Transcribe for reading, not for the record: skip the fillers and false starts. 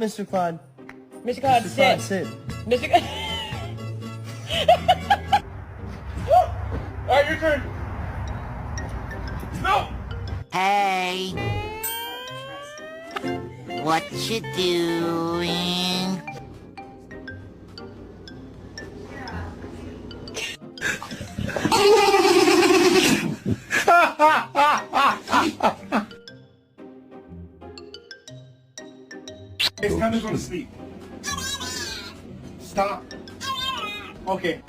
Mr. Claude. Mr. Claude, Mr. Claude, sit. sit. Mr. Claude. Alright, your turn. No! Hey, what you doing? It's time to go to sleep. Stop. Okay.